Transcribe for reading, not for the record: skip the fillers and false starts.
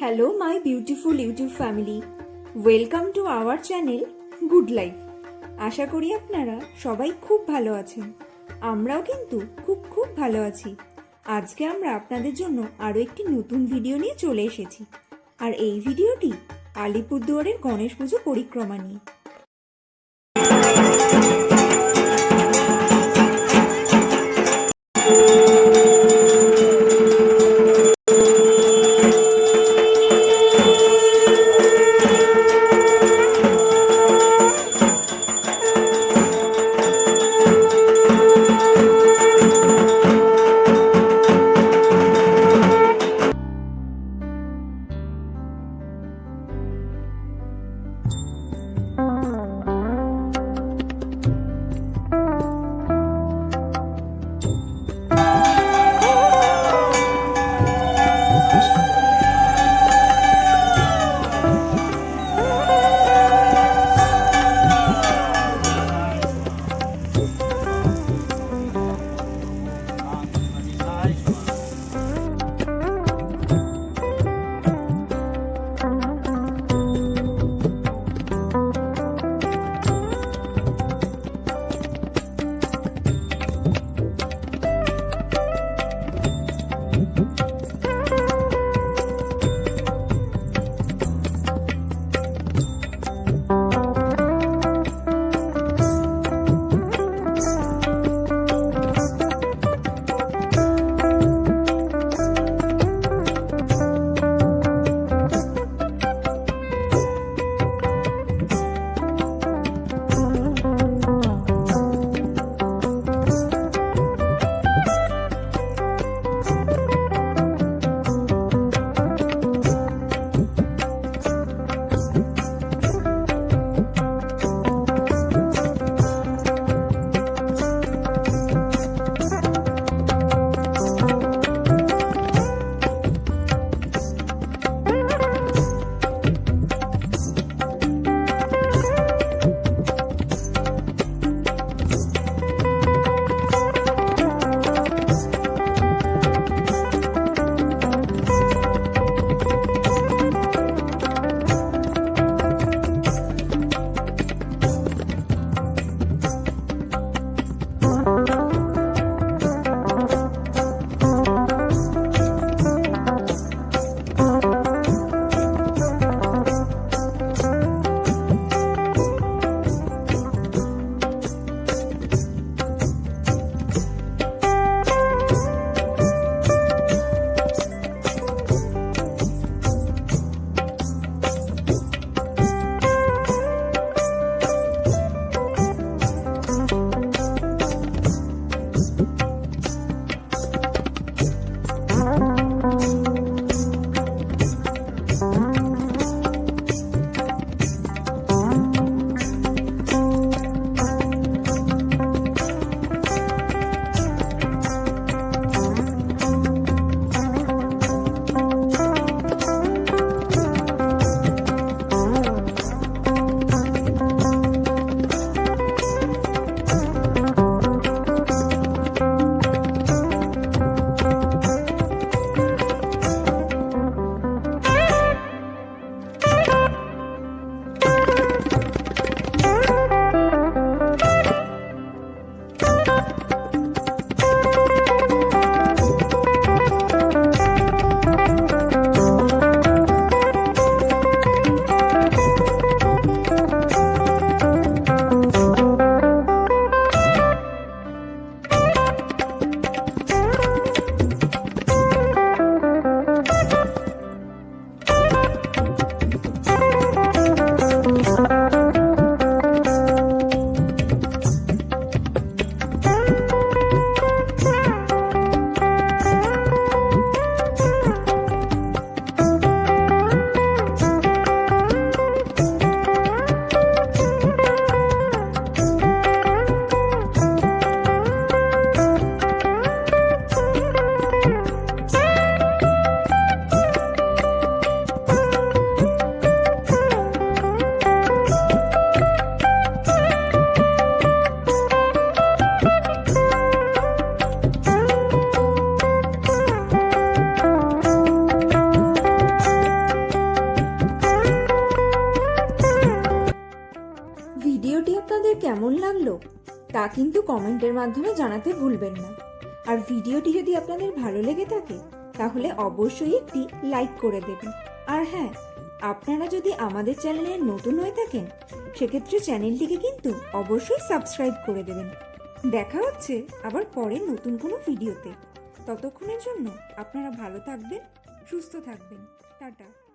Hello my beautiful YouTube family, welcome to our channel good life. আশা করি আপনারা সবাই খুব ভালো আছেন। আমরাও কিন্তু খুব খুব ভালো আছি। আজকে আমরা আপনাদের জন্য আরও একটি নতুন ভিডিও নিয়ে চলে এসেছি। আর এই ভিডিওটি আলিপুরদুয়ারের গণেশ পুজো পরিক্রমা নিয়ে। তা কিন্তু কমেন্টের মাধ্যমে জানাতে ভুলবেন না। আর ভিডিওটি যদি আপনাদের ভালো লেগে থাকে তাহলে অবশ্যই একটি লাইক করে দেবেন। আর হ্যাঁ, আপনারা যদি আমাদের চ্যানেলে নতুন হয়ে থাকেন সেক্ষেত্রে চ্যানেলটিকে কিন্তু অবশ্যই সাবস্ক্রাইব করে দেবেন। দেখা হচ্ছে আবার পরে নতুন কোনো ভিডিওতে। ততক্ষণের জন্য আপনারা ভালো থাকবেন, সুস্থ থাকবেন। টাটা।